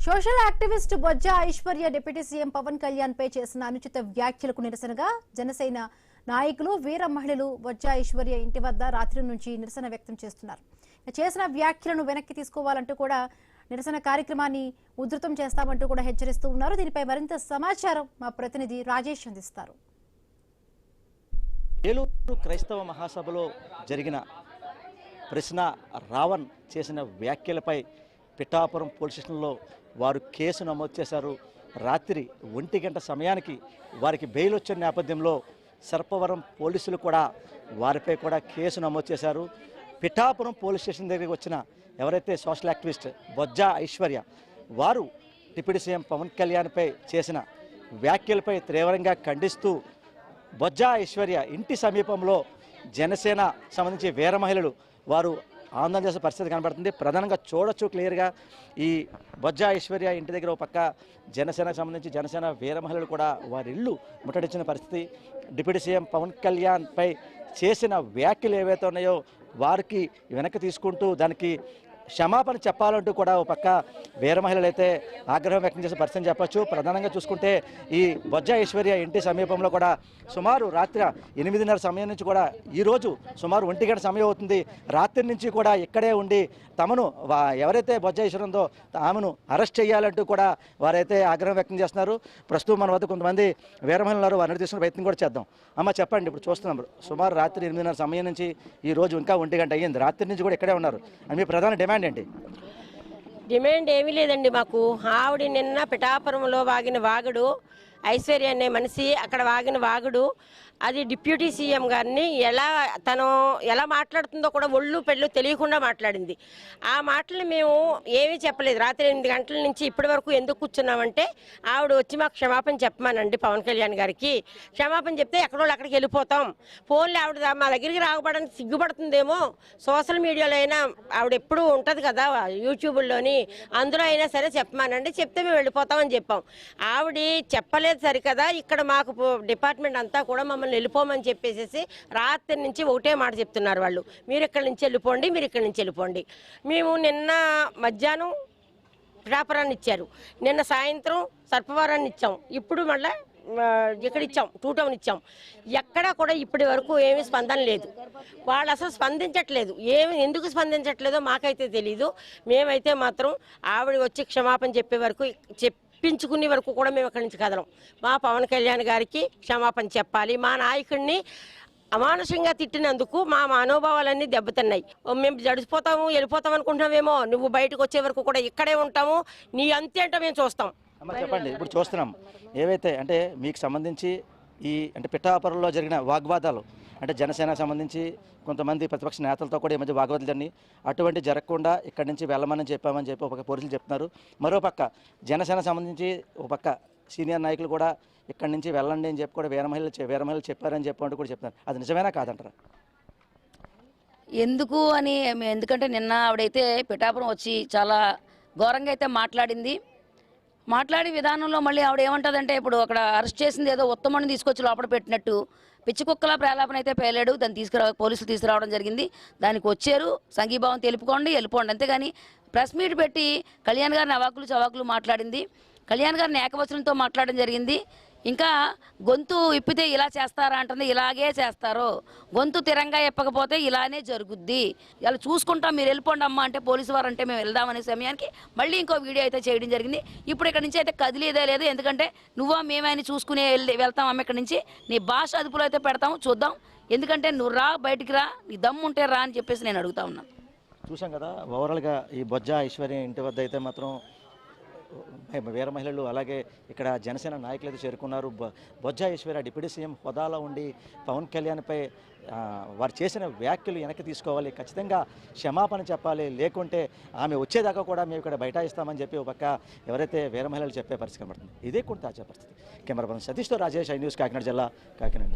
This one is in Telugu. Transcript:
Social activist Bojja Aishwarya deputy CM Pawan Kalyan పై చేసిన అనుచిత వ్యాఖ్యలకు నిరసనగా జనసేన నాయకులు వీర మహిళలు బొజ్జా ఐశ్వర్య ఇంటి వద్ద రాత్రి నుంచి నిరసన వ్యక్తం చేస్తున్నారు. చేసిన వ్యాఖ్యలను వెనక్కి తీసుకోవాలంటూ కూడా నిరసన కార్యక్రమాన్ని ఉధృతం చేస్తామంటూ కూడా హెచ్చరిస్తూ ఉన్నారు. దీనిపై మరింత సమాచారం మా ప్రతినిధి రాజేష్ అందిస్తారు. ఏలూరు క్రైస్తవ మహాసభలో జరిగిన ప్రశ్న రావణ్ చేసిన వ్యాఖ్యలపై పిఠాపురం పోలీస్ స్టేషన్లో వారు కేసు నమోదు చేశారు. రాత్రి 1 గంట సమయానికి వారికి బెయిల్ వచ్చిన నేపథ్యంలో సర్పవరం పోలీసులు కూడా వారిపై కూడా కేసు నమోదు చేశారు. పిఠాపురం పోలీస్ స్టేషన్ దగ్గరికి వచ్చిన ఎవరైతే సోషల్ యాక్టివిస్ట్ బొజ్జా ఐశ్వర్య వారు డిప్యూటీ సీఎం పవన్ కళ్యాణ్పై చేసిన వ్యాఖ్యలపై తీవ్రంగా ఖండిస్తూ బొజ్జా ఐశ్వర్య ఇంటి సమీపంలో జనసేన సంబంధించి వీర మహిళలు వారు ఆందోళన చేసే పరిస్థితి కనబడుతుంది. ప్రధానంగా చూడొచ్చు క్లియర్గా ఈ బొజ్జా ఐశ్వర్య ఇంటి దగ్గర ఒక పక్క జనసేనకు సంబంధించి జనసేన వీర మహిళలు కూడా వారి ఇల్లు ముట్టడించిన పరిస్థితి. డిప్యూటీ సీఎం పవన్ కళ్యాణ్పై చేసిన వ్యాఖ్యలు ఏవైతే ఉన్నాయో వారికి వెనక్కి తీసుకుంటూ దానికి క్షమాపణ చెప్పాలంటూ కూడా ఒక పక్క వీర మహిళలు అయితే ఆగ్రహం వ్యక్తం చేసే పరిస్థితి చెప్పచ్చు. ప్రధానంగా చూసుకుంటే ఈ బొజ్జా ఐశ్వర్య ఇంటి సమీపంలో కూడా సుమారు రాత్రి 8:30 సమయం నుంచి కూడా ఈరోజు సుమారు 1 గంట సమయం అవుతుంది. రాత్రి నుంచి కూడా ఇక్కడే ఉండి తమను ఎవరైతే బొజ్జా ఐశ్వర్య ఉందో ఆమెను అరెస్ట్ చేయాలంటూ కూడా వారైతే ఆగ్రహం వ్యక్తం చేస్తున్నారు. ప్రస్తుతం మన వద్ద కొంతమంది వీర మహిళలు ఉన్నారు, వారిని తీసుకునే ప్రయత్నం కూడా చేద్దాం. అమ్మ చెప్పండి, ఇప్పుడు చూస్తున్నాం సుమారు రాత్రి 8:30 సమయం నుంచి ఈ రోజు ఇంకా 1 గంట అయ్యింది, రాత్రి నుంచి కూడా ఇక్కడే ఉన్నారు. అని మీ ప్రధాన డిమాండ్ ఏంటి? డిమాండ్ ఏమీ లేదండి. మాకు ఆవిడ నిన్న పిఠాపురంలో వాగిన వాగుడు ఐశ్వర్య అనే మనిషి అక్కడ వాగిన వాగుడు అది డిప్యూటీ సీఎం గారిని తను ఎలా మాట్లాడుతుందో కూడా ఒళ్ళు పెళ్ళు తెలియకుండా మాట్లాడింది. ఆ మాటలు మేము ఏమీ చెప్పలేదు. రాత్రి 8 గంటల నుంచి ఇప్పటి వరకు ఎందుకు కూర్చున్నామంటే ఆవిడ వచ్చి మాకు క్షమాపణ చెప్పమానండి పవన్ కళ్యాణ్ గారికి. క్షమాపణ చెప్తే ఎక్కడో అక్కడికి వెళ్ళిపోతాం. ఫోన్లో ఆవిడ మా దగ్గరికి రాకపోవడానికి సిగ్గుపడుతుందేమో. సోషల్ మీడియాలో అయినా ఆవిడ ఎప్పుడు ఉంటుంది కదా యూట్యూబ్లోని, అందులో అయినా సరే చెప్పమానండి, చెప్తే మేము వెళ్ళిపోతామని చెప్పాం. ఆవిడ చెప్పలేదు సరికదా. ఇక్కడ మాకు డిపార్ట్మెంట్ అంతా కూడా మమ్మల్ని వెళ్ళిపోమని చెప్పేసి రాత్రి నుంచి ఒకటే మాట చెప్తున్నారు వాళ్ళు, మీరు ఇక్కడి నుంచి వెళ్ళిపోండి, మీరు ఇక్కడి నుంచి వెళ్ళిపోండి. మేము నిన్న మధ్యాహ్నం పిఠాపురాన్ని ఇచ్చారు, నిన్న సాయంత్రం సర్పవరాన్ని ఇచ్చాం, ఇప్పుడు మళ్ళీ ఇక్కడ ఇచ్చాం, 2 టౌన్ ఇచ్చాం. ఎక్కడా కూడా ఇప్పటి వరకు ఏమీ స్పందన లేదు. వాళ్ళు అసలు స్పందించట్లేదు. ఎందుకు స్పందించట్లేదో మాకైతే తెలీదు. మేమైతే మాత్రం ఆవిడ వచ్చి క్షమాపణ చెప్పే వరకు చెప్పించుకునే వరకు కూడా మేము అక్కడి నుంచి కదలం. మా పవన్ కళ్యాణ్ గారికి క్షమాపణ చెప్పాలి. మా నాయకుడిని అమానుషంగా తిట్టినందుకు మా మనోభావాలన్నీ దెబ్బతిన్నాయి. మేము జడిసిపోతాము, వెళ్ళిపోతాం అనుకుంటున్నామేమో. నువ్వు బయటకు వచ్చే వరకు కూడా ఇక్కడే ఉంటాము, నీ అంతేంటో మేము చూస్తాం. చెప్పండి, ఇప్పుడు చూస్తున్నాం ఏవైతే అంటే మీకు సంబంధించి అంటే పిఠాపురంలో జరిగిన వాగ్వాదాలు అంటే జనసేనకు సంబంధించి కొంతమంది ప్రతిపక్ష నేతలతో కూడా ఈ మధ్య వాగ్వాదాలు జరిగినాయి. అటువంటి జరగకుండా ఇక్కడి నుంచి వెళ్ళమని చెప్పామని చెప్పి ఒక పోలీసులు చెప్తున్నారు. మరోపక్క జనసేనకు సంబంధించి ఒక పక్క సీనియర్ నాయకులు కూడా ఇక్కడి నుంచి వెళ్ళండి అని చెప్పి కూడా వీర మహిళలు చెప్పారని చెప్పి కూడా చెప్తున్నారు. అది నిజమేనా కాదంటారా? ఎందుకంటే నిన్న ఆవిడైతే పిఠాపురం వచ్చి చాలా ఘోరంగా అయితే మాట్లాడి విధానంలో మళ్ళీ ఆవిడ ఏమంటుందంటే ఇప్పుడు అక్కడ అరెస్ట్ చేసింది ఏదో ఉత్తమని తీసుకొచ్చి లోపల పెట్టినట్టు పిచ్చి కుక్కల ప్రేలాపన అయితే పేలాడు. దాన్ని పోలీసులు తీసుకురావడం జరిగింది. దానికి వచ్చారు, సంఘీభావం తెలుపుకోండి, వెళ్ళిపోండి. అంతేగాని ప్రెస్ మీట్ పెట్టి కళ్యాణ్ గారిని అవాకులు చవాకులు మాట్లాడింది. కళ్యాణ్ గారిని ఏకవచనంతో మాట్లాడడం జరిగింది. ఇంకా గొంతు ఇప్పితే ఇలా చేస్తారా అంటుంది. ఇలాగే చేస్తారు, గొంతు తిరంగా ఇప్పకపోతే ఇలానే జరుగుద్ది, ఇలా చూసుకుంటాం, మీరు వెళ్ళిపోండి అమ్మ అంటే పోలీసు వారు అంటే మేము వెళ్దామనే సమయానికి మళ్ళీ ఇంకో వీడియో అయితే చేయడం జరిగింది. ఇప్పుడు ఇక్కడ నుంచి అయితే కదిలేదే లేదు. ఎందుకంటే నువ్వా మేమైనా చూసుకునే వెళ్తాం అమ్మ, ఇక్కడ నుంచి నీ భాష అదుపులో అయితే పెడతాము, చూద్దాం. ఎందుకంటే నువ్వు రా, బయటికి రా, నీ దమ్ము ఉంటే రా అని చెప్పేసి నేను అడుగుతా ఉన్నాను. చూసాం కదా ఓవరాల్గా ఈ బొజ్జా ఐశ్వర్య ఇంటి వద్ద అయితే మాత్రం వీర మహిళలు అలాగే ఇక్కడ జనసేన నాయకులు అయితే చేరుకున్నారు. బొజ్జా ఐశ్వర్య డిప్యూటీ సీఎం హోదాలో ఉండి పవన్ కళ్యాణ్పై వారు చేసిన వ్యాఖ్యలు వెనక్కి తీసుకోవాలి, ఖచ్చితంగా క్షమాపణ చెప్పాలి, లేకుంటే ఆమె వచ్చేదాకా కూడా మేము ఇక్కడ బైఠాయిస్తామని చెప్పి ఒక పక్క ఎవరైతే వీర మహిళలు చెప్పే పరిస్థితి కనబడుతుంది. ఇదే కొంత తాజా పరిస్థితి. కెమెరా పర్సన్ సతీష్తో రాజేష్, ఐ న్యూస్, కాకినాడ జిల్లా, కాకినాడ.